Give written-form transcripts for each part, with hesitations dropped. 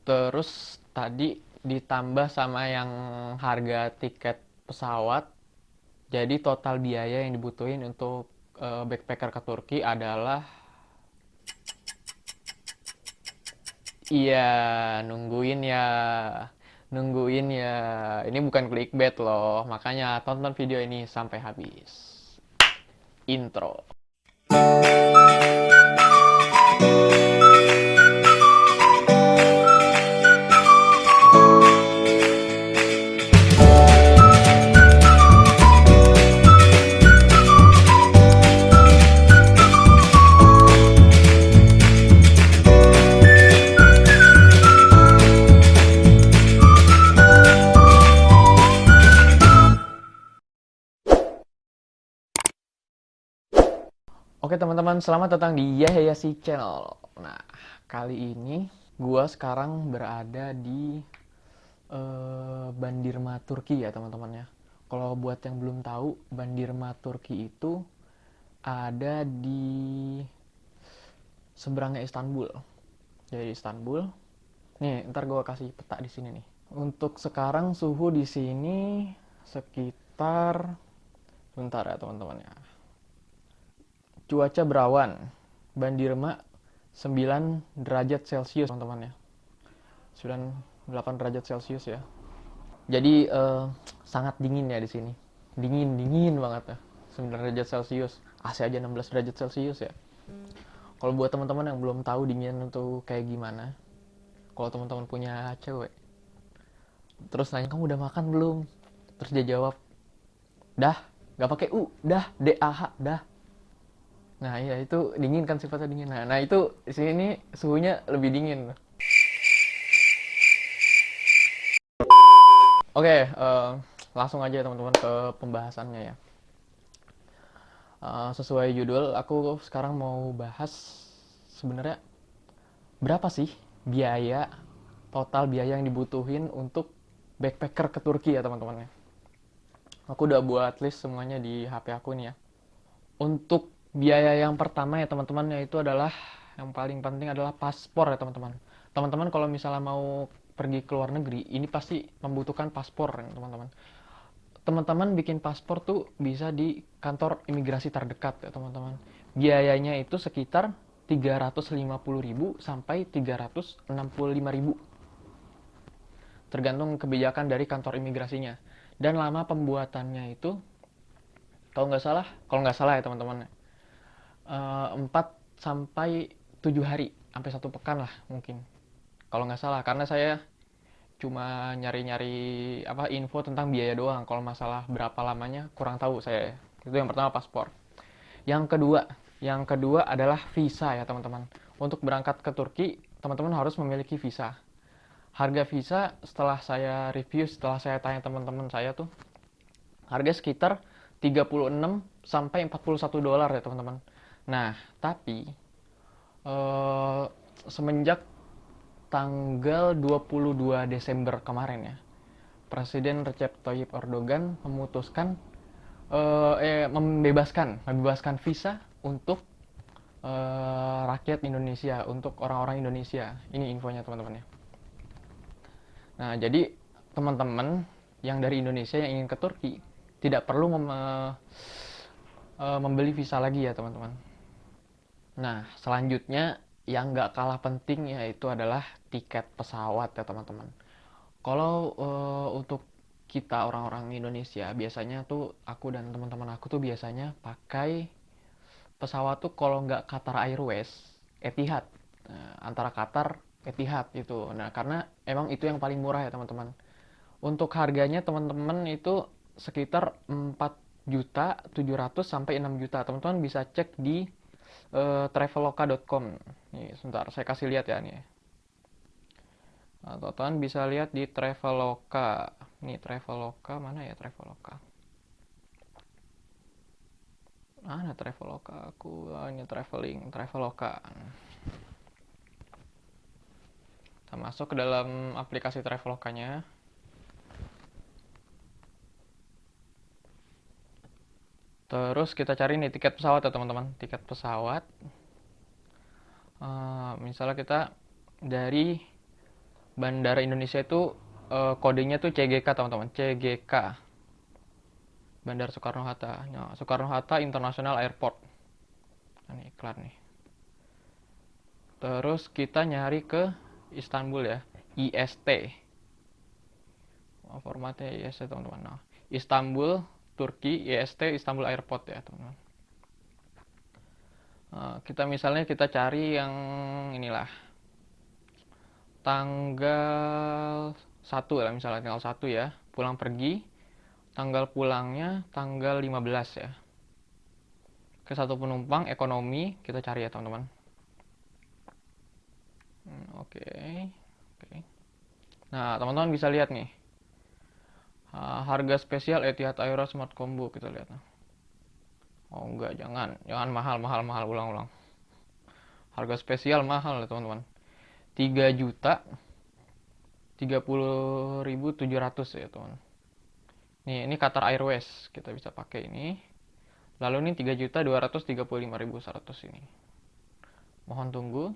Terus tadi ditambah sama yang harga tiket pesawat, jadi total biaya yang dibutuhin untuk backpacker ke Turki adalah, iya, nungguin ya, nungguin ya. Ini bukan clickbait loh, makanya tonton video ini sampai habis. Intro. Oke teman-teman, selamat datang di Yahyasi Channel. Nah, kali ini gua sekarang berada di Bandirma Turki ya teman-teman ya. Kalau buat yang belum tahu, Bandirma Turki itu ada di seberangnya Istanbul. Jadi Istanbul. Nih, ntar gua kasih peta di sini nih. Untuk sekarang suhu di sini sekitar, bentar ya teman-teman ya. Cuaca berawan. Bandirma 9 derajat Celcius teman-teman ya. 98 derajat Celcius ya. Jadi sangat dingin ya di sini. Dingin banget ya. 9 derajat Celcius. AC aja 16 derajat Celcius ya. Kalau buat teman-teman yang belum tahu dingin itu kayak gimana, kalau teman-teman punya cewek, terus nanya kamu udah makan belum? Terus dia jawab, dah, nggak pakai dah, DAH, dah. Nah iya itu dingin kan, sifatnya dingin. Nah itu di sini suhunya lebih dingin. Oke, langsung aja teman-teman ke pembahasannya ya. Sesuai judul, aku sekarang mau bahas sebenarnya berapa sih biaya, total biaya yang dibutuhin untuk backpacker ke Turki ya teman-teman ya. Aku udah buat list semuanya di HP aku nih ya. Untuk biaya yang pertama ya teman-teman, yaitu adalah yang paling penting adalah paspor ya teman-teman. Teman-teman kalau misalnya mau pergi ke luar negeri, ini pasti membutuhkan paspor ya teman-teman. Teman-teman bikin paspor tuh bisa di kantor imigrasi terdekat ya teman-teman. Biayanya itu sekitar 350.000 sampai 365.000. Tergantung kebijakan dari kantor imigrasinya. Dan lama pembuatannya itu, kalau nggak salah ya teman-teman, 4 sampai 7 hari, sampai 1 pekan lah mungkin. Kalau nggak salah, karena saya cuma nyari-nyari apa info tentang biaya doang. Kalau masalah berapa lamanya kurang tahu saya. Itu yang pertama, paspor. Yang kedua, yang kedua adalah visa ya teman-teman. Untuk berangkat ke Turki, teman-teman harus memiliki visa. Harga visa setelah saya review, setelah saya tanya teman-teman saya tuh, harga sekitar 36 sampai 41 dolar ya teman-teman. Nah, tapi eh, semenjak tanggal 22 Desember kemarin ya, Presiden Recep Tayyip Erdogan memutuskan membebaskan visa untuk rakyat Indonesia, untuk orang-orang Indonesia. Ini infonya teman-teman ya. Nah, jadi teman-teman yang dari Indonesia yang ingin ke Turki tidak perlu membeli visa lagi ya teman-teman. Nah, selanjutnya yang nggak kalah penting yaitu adalah tiket pesawat ya teman-teman. Kalau untuk kita orang-orang Indonesia, biasanya tuh aku dan teman-teman aku tuh biasanya pakai pesawat tuh kalau nggak Qatar Airways, Etihad. Nah, antara Qatar, Etihad itu. Nah, karena emang itu yang paling murah ya teman-teman. Untuk harganya teman-teman itu sekitar 4.700.000 sampai 6 juta. Teman-teman bisa cek di traveloka.com. Nih, sebentar saya kasih lihat ya nih. Nah, teman-teman bisa lihat di Traveloka. Nih Traveloka, mana ya Traveloka? Mana Traveloka? Aku ini Traveloka. Kita masuk ke dalam aplikasi Travelokanya. Terus kita cari nih tiket pesawat ya teman-teman. Tiket pesawat. Misalnya kita dari Bandara Indonesia itu kodenya tuh CGK teman-teman, CGK. Bandara Soekarno-Hatta. Nah, Soekarno-Hatta International Airport. Nah, ini iklan nih. Terus kita nyari ke Istanbul ya, IST. Formatnya IST teman-teman. Nah, Istanbul, Turki, IST, Istanbul Airport ya teman-teman. Kita misalnya kita cari yang inilah tanggal 1 lah, misalnya tanggal 1 ya, pulang pergi, tanggal pulangnya tanggal 15 ya. Ke satu penumpang ekonomi kita cari ya teman-teman. Oke. Nah, teman-teman bisa lihat nih. Harga spesial Etihad Aero Smart Combo kita lihat. Oh enggak, jangan mahal, ulang. Harga spesial mahal ya teman-teman. 3.030.700 ya teman. Ini Qatar Airways kita bisa pakai ini. Lalu ini 3.235.100 ini. Mohon tunggu.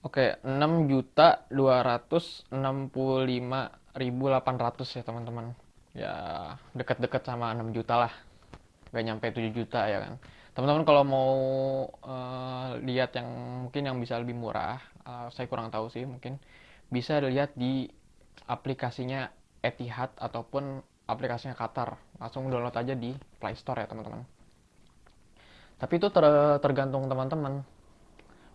Oke, 6.265.800 ya teman-teman. Ya, dekat-dekat sama 6 juta lah. Gak nyampe 7 juta ya kan. Teman-teman kalau mau lihat yang mungkin yang bisa lebih murah, saya kurang tahu sih, mungkin bisa dilihat di aplikasinya Etihad ataupun aplikasinya Qatar. Langsung download aja di Play Store ya teman-teman. Tapi itu tergantung teman-teman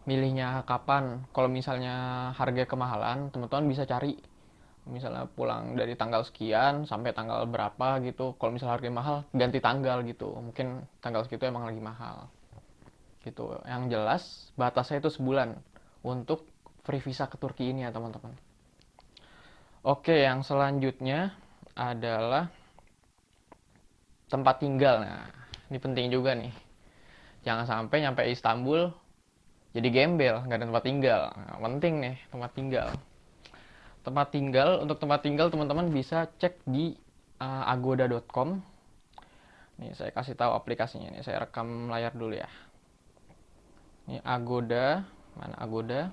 milihnya kapan. Kalau misalnya harga kemahalan, teman-teman bisa cari misalnya pulang dari tanggal sekian sampai tanggal berapa gitu. Kalau misalnya harga mahal, ganti tanggal gitu. Mungkin tanggal segitu emang lagi mahal gitu. Yang jelas batasnya itu sebulan untuk free visa ke Turki ini ya teman-teman. Oke, yang selanjutnya adalah tempat tinggal. Nah, ini penting juga nih. Jangan sampai nyampe Istanbul jadi gembel, nggak ada tempat tinggal. Nah, penting nih tempat tinggal. Untuk tempat tinggal teman-teman bisa cek di agoda.com. Nih saya kasih tahu aplikasinya. Nih saya rekam layar dulu ya. Ini Agoda, mana Agoda?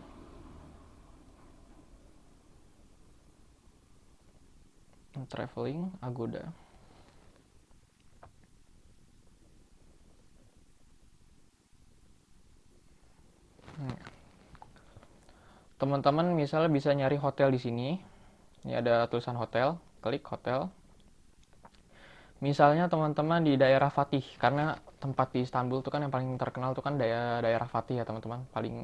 Traveling Agoda. Teman-teman misalnya bisa nyari hotel di sini. Ini ada tulisan hotel, klik hotel. Misalnya teman-teman di daerah Fatih, karena tempat di Istanbul tuh kan yang paling terkenal tuh kan daerah Fatih ya teman-teman, paling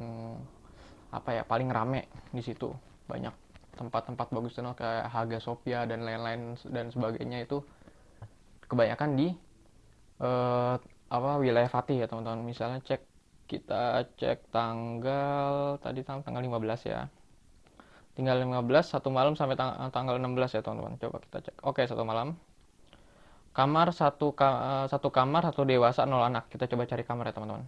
rame di situ, banyak tempat-tempat bagus tuh kayak Hagia Sophia dan lain-lain dan sebagainya itu kebanyakan di wilayah Fatih ya teman-teman. Misalnya kita cek tanggal 15 ya. Tinggal 15 satu malam sampai tanggal 16 ya teman-teman. Coba kita cek. Oke, satu malam. Satu kamar satu dewasa 0 anak. Kita coba cari kamar ya teman-teman.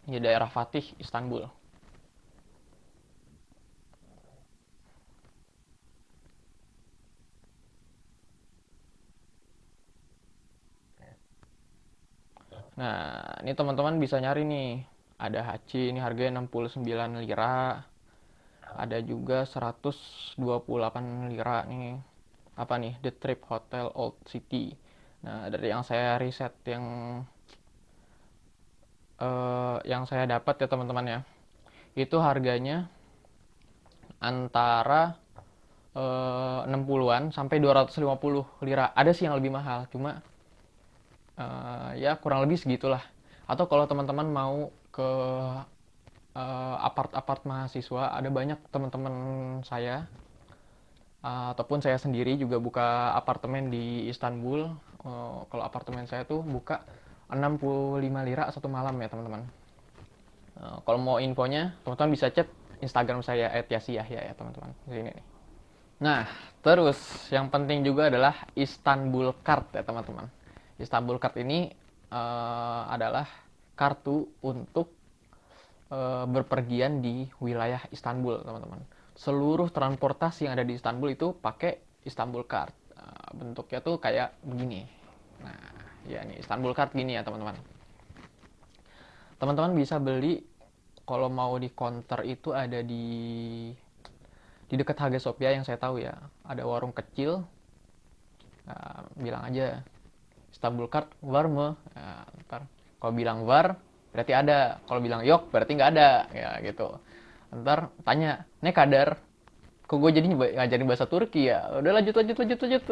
Di daerah Fatih, Istanbul. Nah, ini teman-teman bisa nyari nih. Ada Haji, ini harganya 69 lira. Ada juga 128 lira nih. Apa nih? The Trip Hotel Old City. Nah, dari yang saya riset yang saya dapat ya teman-teman ya. Itu harganya antara 60-an sampai 250 lira. Ada sih yang lebih mahal, cuma ya kurang lebih segitulah. Atau kalau teman-teman mau ke apart-apart mahasiswa, ada banyak teman-teman saya ataupun saya sendiri juga buka apartemen di Istanbul. Kalau apartemen saya tuh buka 65 lira satu malam ya teman-teman. Kalau mau infonya, teman-teman bisa chat Instagram saya @yasiyahya ya teman-teman. Di sini nih. Nah, terus yang penting juga adalah Istanbul Card ya teman-teman. Istanbul Card ini adalah kartu untuk berpergian di wilayah Istanbul teman-teman. Seluruh transportasi yang ada di Istanbul itu pakai Istanbul Card. Bentuknya tuh kayak begini. Nah, ya nih Istanbul Card gini ya teman-teman. Teman-teman bisa beli kalau mau di counter itu ada di dekat Hagia Sophia yang saya tahu ya. Ada warung kecil, bilang aja Istanbul Card var mı? Nah, ntar kalau bilang var berarti ada, kalau bilang yok berarti nggak ada, ya gitu. Ntar tanya, "Ne kadar?" Kok gue jadi ngajarin bahasa Turki ya? Udah lanjut lanjut lanjut lanjut.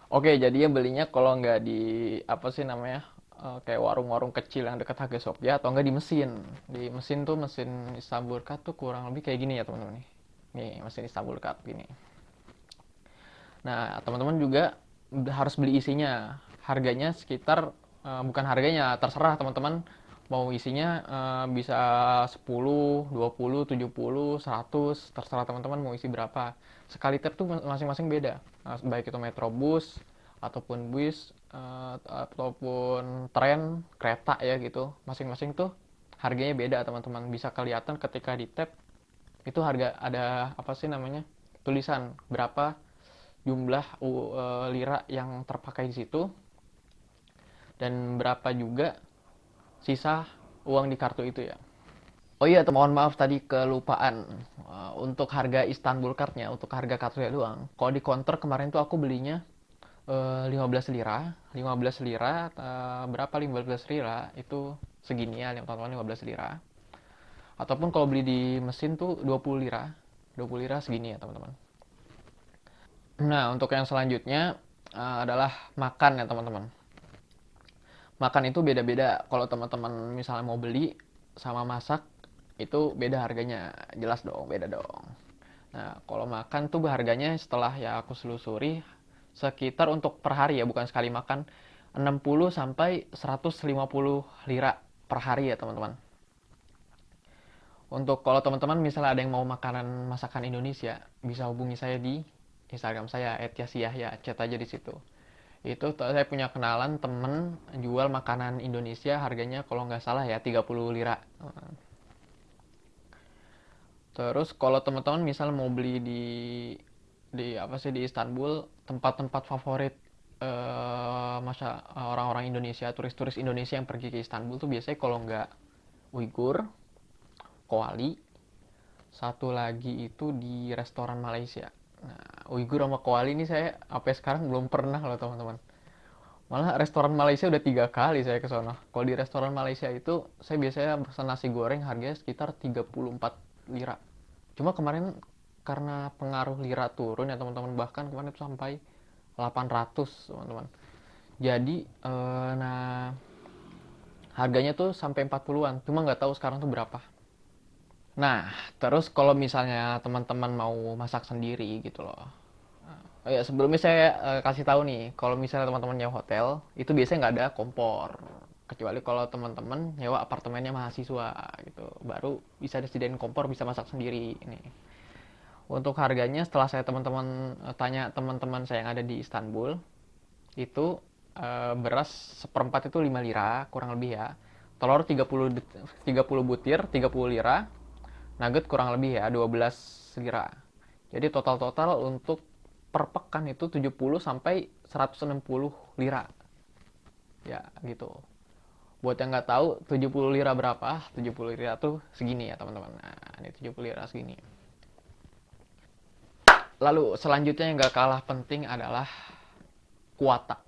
Oke, jadinya belinya kalau nggak di apa sih namanya, kayak warung-warung kecil yang dekat Hagia Sophia atau nggak di mesin. Di mesin tuh mesin Istanbul Card tuh kurang lebih kayak gini ya teman-teman nih. Nih mesin Istanbul Card gini. Nah, teman-teman juga harus beli isinya. Harganya sekitar, bukan harganya, terserah teman-teman mau isinya, bisa 10, 20, 70, 100, terserah teman-teman mau isi berapa. Sekali trip tuh masing-masing beda. Baik itu Metrobus ataupun bus, ataupun tren, kereta ya gitu. Masing-masing tuh harganya beda teman-teman. Bisa kelihatan ketika di tab itu harga ada apa sih namanya? Tulisan berapa jumlah lira yang terpakai di situ dan berapa juga sisa uang di kartu itu ya. Oh iya, mohon maaf tadi kelupaan. Untuk harga Istanbul Card-nya, untuk harga kartunya doang. Kalau di counter kemarin tuh aku belinya 15 lira. 15 lira, berapa 15 lira? Itu segini ya, teman-teman, 15 lira. Ataupun kalau beli di mesin tuh 20 lira. 20 lira segini ya, teman-teman. Nah, untuk yang selanjutnya adalah makan ya, teman-teman. Makan itu beda-beda. Kalau teman-teman misalnya mau beli sama masak, itu beda harganya. Jelas dong, beda dong. Nah, kalau makan tuh harganya setelah ya aku selusuri, sekitar untuk per hari ya, bukan sekali makan, 60 sampai 150 lira per hari ya, teman-teman. Untuk kalau teman-teman misalnya ada yang mau makanan masakan Indonesia, bisa hubungi saya di Instagram saya @yasiyahya, chat aja di situ. Itu saya punya kenalan temen jual makanan Indonesia, harganya kalau nggak salah ya 30 lira. Terus kalau teman-teman misal mau beli di apa sih di Istanbul, tempat-tempat favorit masa orang-orang Indonesia, turis-turis Indonesia yang pergi ke Istanbul tuh biasanya kalau nggak Uighur, Koali, satu lagi itu di restoran Malaysia. Nah, Uighur sama Koali ini saya sampai sekarang belum pernah loh teman-teman. Malah restoran Malaysia udah 3 kali saya ke sana. Kalau di restoran Malaysia itu saya biasanya pesan nasi goreng harganya sekitar 34 lira. Cuma kemarin karena pengaruh lira turun ya teman-teman, bahkan kemarin itu sampai 800 teman-teman. Jadi nah harganya tuh sampai 40-an. Cuma nggak tahu sekarang tuh berapa. Nah, terus kalau misalnya teman-teman mau masak sendiri gitu loh. Oh ya, sebelumnya saya kasih tahu nih, kalau misalnya teman-teman nyewa hotel, itu biasanya nggak ada kompor. Kecuali kalau teman-teman nyewa apartemennya mahasiswa gitu. Baru bisa disediain kompor, bisa masak sendiri. Ini. Untuk harganya setelah saya teman-teman tanya teman-teman saya yang ada di Istanbul, itu beras seperempat itu 5 lira, kurang lebih ya. Telur 30 butir, 30 lira. Nugget kurang lebih ya 12 lira. Jadi total-total untuk per pekan itu 70 sampai 160 lira. Ya, gitu. Buat yang nggak tahu 70 lira berapa? 70 lira tuh segini ya, teman-teman. Nah, ini 70 lira segini. Lalu selanjutnya yang nggak kalah penting adalah kuota.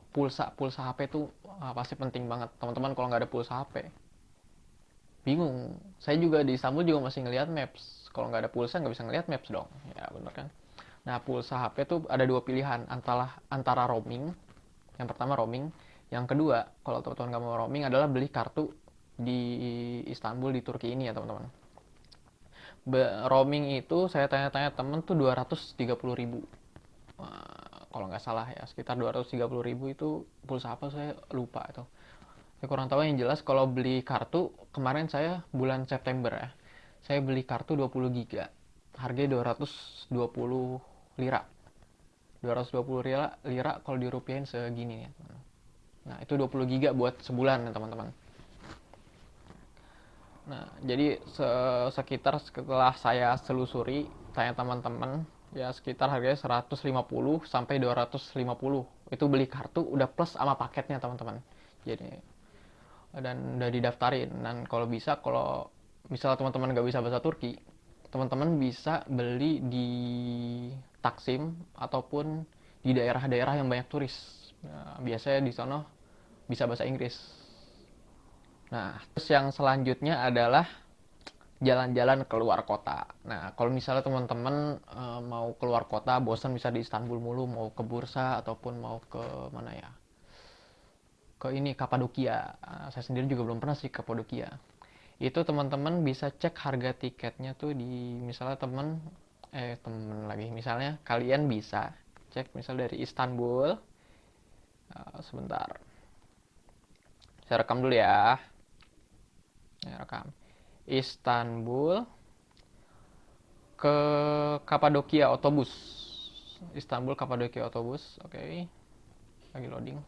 Pulsa HP tuh pasti penting banget. Teman-teman kalau nggak ada pulsa HP, bingung. Saya juga di Istanbul juga masih ngelihat maps. Kalau nggak ada pulsa nggak bisa ngelihat maps dong. Ya benar kan. Nah, pulsa HP tuh ada dua pilihan, antara roaming. Yang pertama roaming, yang kedua kalau teman-teman nggak mau roaming adalah beli kartu di Istanbul, di Turki ini ya teman-teman. Roaming itu saya tanya-tanya temen tuh 230 ribu. Kalau nggak salah ya, sekitar 230 ribu itu pulsa apa saya lupa itu. Saya kurang tahu, yang jelas kalau beli kartu, kemarin saya bulan September ya, saya beli kartu 20 giga. Harganya 220 lira. 220 lira kalau dirupiahin segini ya. Nah, itu 20 giga buat sebulan ya, teman-teman. Nah, jadi sekitar setelah saya selusuri, tanya teman-teman, ya sekitar harganya 150 sampai 250. Itu beli kartu udah plus sama paketnya, teman-teman. Jadi dan udah didaftarin. Dan kalau bisa, kalau misalnya teman-teman nggak bisa bahasa Turki, teman-teman bisa beli di Taksim ataupun di daerah-daerah yang banyak turis. Nah, biasanya di sana bisa bahasa Inggris. Nah, terus yang selanjutnya adalah jalan-jalan keluar kota. Nah, kalau misalnya teman-teman mau keluar kota, bosan bisa di Istanbul mulu, mau ke Bursa ataupun mau ke mana ya? Ke ini Kapadokia. Saya sendiri juga belum pernah sih ke Kapadokia. Itu teman-teman bisa cek harga tiketnya tuh di misalnya temen lagi. Misalnya kalian bisa cek misal dari Istanbul. Sebentar. Saya rekam dulu ya. Saya rekam. Istanbul ke Kapadokia otobus. Istanbul Kapadokia otobus. Oke. Lagi loading.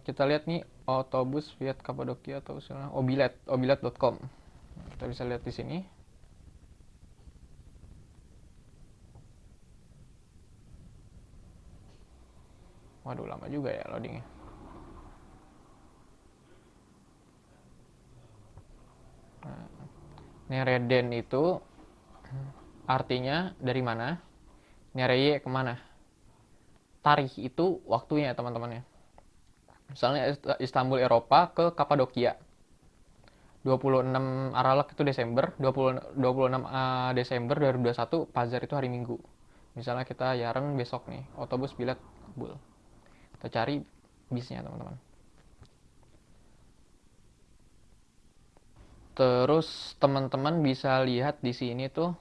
Kita lihat nih otobus Fiat Kapadokia atau obilet.com. Kita bisa lihat di sini. Waduh, lama juga ya loadingnya. Nah, Nereden itu artinya dari mana? Nereye kemana? Tarih itu waktunya teman-teman ya. Misalnya Istanbul Eropa ke Kapadokia. 26 Aralak itu Desember, 26 Desember 2021 Pazar itu hari Minggu. Misalnya kita Yaren besok nih, otobus bilet Bul. Kita cari bisnya teman-teman. Terus teman-teman bisa lihat di sini tuh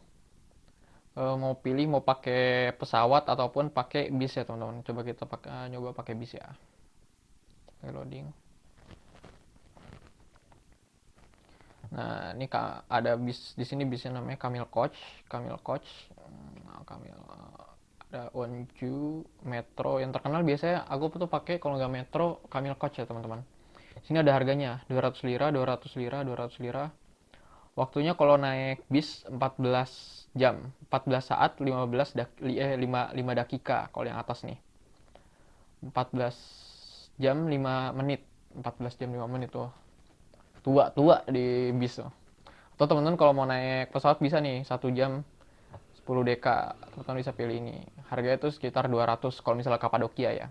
mau pilih mau pakai pesawat ataupun pakai bis ya teman-teman. Coba kita nyoba pakai bis ya. Reloading. Nah, ini ada bis di sini, bisnya namanya Camel Coach. Nah, ada Onju, Metro yang terkenal biasanya aku tuh pakai kalau nggak Metro, Camel Coach ya teman-teman. Sini ada harganya, 200 lira, 200 lira, 200 lira. Waktunya kalau naik bis 14 jam, 14 saat 5 dakika kalau yang atas nih. 14 jam 5 menit. 14 jam 5 menit tuh. Tua di bis tuh. Atau teman-teman kalau mau naik pesawat bisa nih 1 jam 10 DK. Teman-teman bisa pilih ini. Harganya itu sekitar 200 kalau misalnya Kapadokia ya.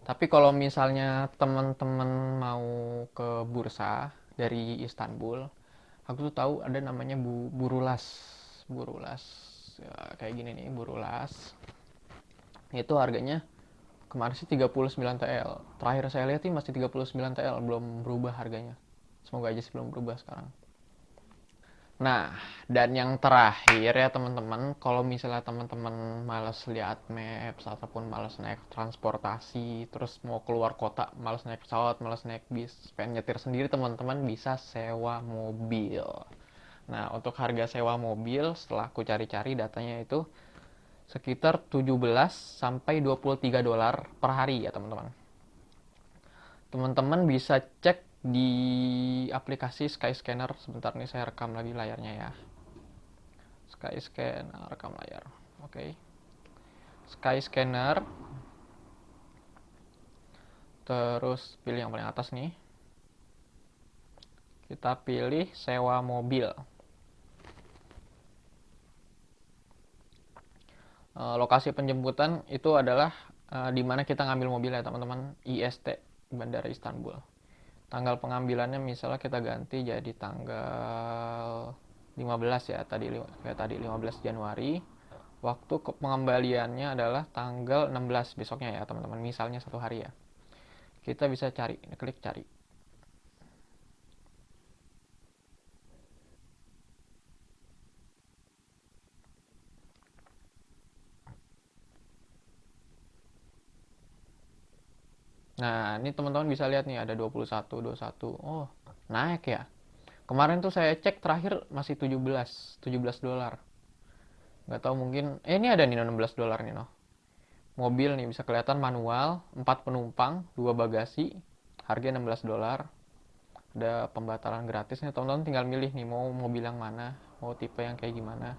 Tapi kalau misalnya teman-teman mau ke Bursa dari Istanbul, aku tuh tahu ada namanya Burulas. Burulas. Ya, kayak gini nih, Burulas. Itu harganya kemarin sih 39 TL. Terakhir saya lihat sih masih 39 TL, belum berubah harganya. Semoga aja sih belum berubah sekarang. Nah, dan yang terakhir ya teman-teman, kalau misalnya teman-teman males lihat maps ataupun males naik transportasi, terus mau keluar kota, males naik pesawat, males naik bis, pengen nyetir sendiri, teman-teman bisa sewa mobil. Nah, untuk harga sewa mobil setelah aku cari-cari datanya itu sekitar 17 sampai 23 dolar per hari ya teman-teman. Teman-teman bisa cek di aplikasi Skyscanner. Sebentar nih saya rekam lagi layarnya ya. Skyscanner, rekam layar. Oke. Skyscanner. Terus pilih yang paling atas nih. Kita pilih sewa mobil. Lokasi penjemputan itu adalah di mana kita ngambil mobil ya teman-teman. IST, Bandara Istanbul. Tanggal pengambilannya misalnya kita ganti jadi tanggal 15 ya, tadi 15 Januari. Waktu pengembaliannya adalah tanggal 16 besoknya ya teman-teman, misalnya 1 hari ya. Kita bisa cari, klik cari. Nah, ini teman-teman bisa lihat nih ada 21, 21. Oh, naik ya. Kemarin tuh saya cek terakhir masih 17 dolar. Nggak tahu mungkin, ini ada nih 16 dolar nih noh. Mobil nih bisa kelihatan manual, 4 penumpang, 2 bagasi, harga 16 dolar. Ada pembatalan gratis nih, teman-teman tinggal milih nih mau mobil yang mana, mau tipe yang kayak gimana.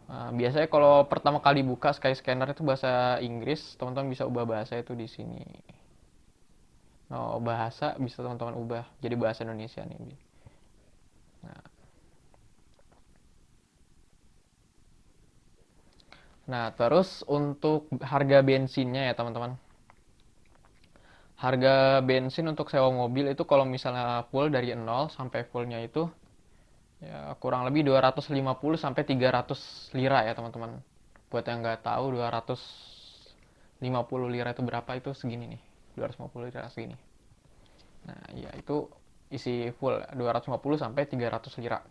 Biasanya kalau pertama kali buka Skyscanner itu bahasa Inggris, teman-teman bisa ubah bahasa itu di sini. Bahasa bisa teman-teman ubah jadi bahasa Indonesia nih. Nah, terus untuk harga bensinnya ya teman-teman. Harga bensin untuk sewa mobil itu kalau misalnya full dari 0 sampai fullnya itu ya kurang lebih 250 sampai 300 lira ya teman-teman. Buat yang nggak tahu 250 lira itu berapa, itu segini nih. 250 lira segini. Nah, ya itu isi full 250 sampai 300 lira.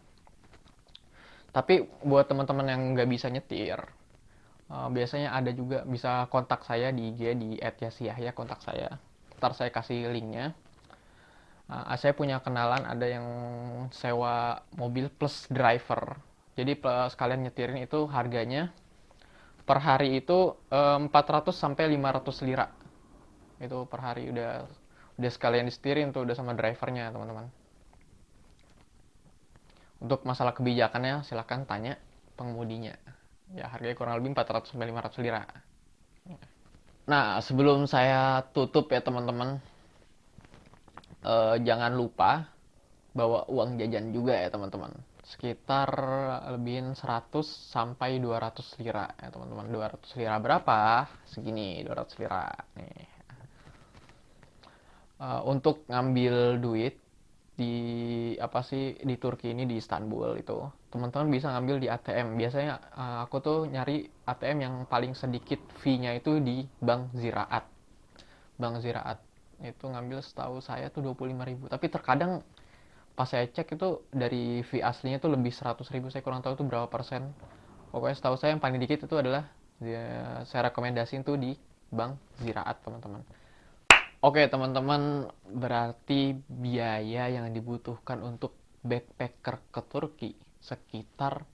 Tapi buat teman-teman yang nggak bisa nyetir, biasanya ada juga bisa kontak saya di IG di @yasiyahya, kontak saya. Ntar saya kasih linknya. Saya punya kenalan ada yang sewa mobil plus driver. Jadi plus kalian nyetirin itu harganya per hari itu 400 sampai 500 lira. Itu per hari udah sekalian disetirin tuh udah sama drivernya, teman-teman. Untuk masalah kebijakannya silahkan tanya pengemudinya. Ya harganya kurang lebih 400 sampai 500 lira. Nah, sebelum saya tutup ya teman-teman, jangan lupa bawa uang jajan juga ya teman-teman. Sekitar lebihin 100 sampai 200 lira ya teman-teman. 200 lira berapa? Segini, 200 lira nih. Untuk ngambil duit di di Turki ini, di Istanbul itu teman-teman bisa ngambil di ATM. Biasanya aku tuh nyari ATM yang paling sedikit fee-nya itu di Bank Ziraat. Bank Ziraat itu ngambil setahu saya tuh 25.000. Tapi terkadang pas saya cek itu dari fee aslinya tuh lebih 100.000. Saya kurang tahu itu berapa persen. Pokoknya setahu saya yang paling dikit itu adalah saya rekomendasiin tuh di Bank Ziraat, teman-teman. Oke teman-teman, berarti biaya yang dibutuhkan untuk backpacker ke Turki sekitar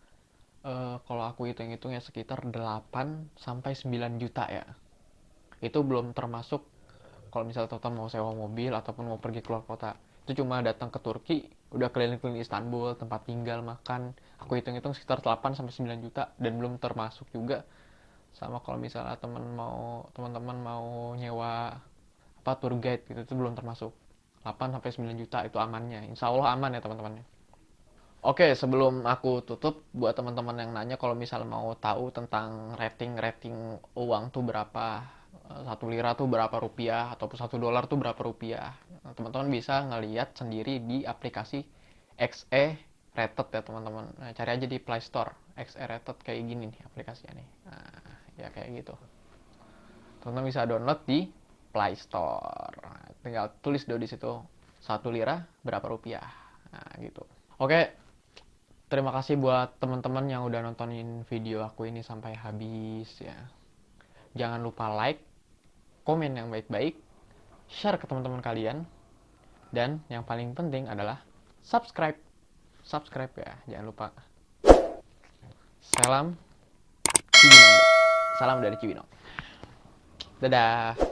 kalau aku hitung-hitung ya sekitar 8 sampai 9 juta ya. Itu belum termasuk kalau misalnya total mau sewa mobil ataupun mau pergi keluar kota. Itu cuma datang ke Turki, udah keliling-keliling Istanbul, tempat tinggal, makan. Aku hitung-hitung sekitar 8 sampai 9 juta dan belum termasuk juga sama kalau misalnya teman-teman mau nyewa tour guide gitu, itu belum termasuk. 8 sampai 9 juta itu amannya. Insya Allah aman ya teman-teman. Oke, sebelum aku tutup, buat teman-teman yang nanya kalau misal mau tahu tentang rating uang tuh berapa, 1 lira tuh berapa rupiah, ataupun 1 dolar tuh berapa rupiah, nah, teman-teman bisa ngeliat sendiri di aplikasi XE Rated ya teman-teman. Nah, cari aja di Play Store, XE Rated kayak gini nih aplikasinya nih. Nah, ya kayak gitu. Teman-teman bisa download di Play Store. Nah, tinggal tulis dulu di situ 1 lira berapa rupiah. Nah, gitu. Oke, terima kasih buat teman-teman yang udah nontonin video aku ini sampai habis ya. Jangan lupa like, komen yang baik-baik, share ke teman-teman kalian, dan yang paling penting adalah subscribe. Subscribe ya, jangan lupa. Salam Cibinong. Salam dari Cibinong. Dadah.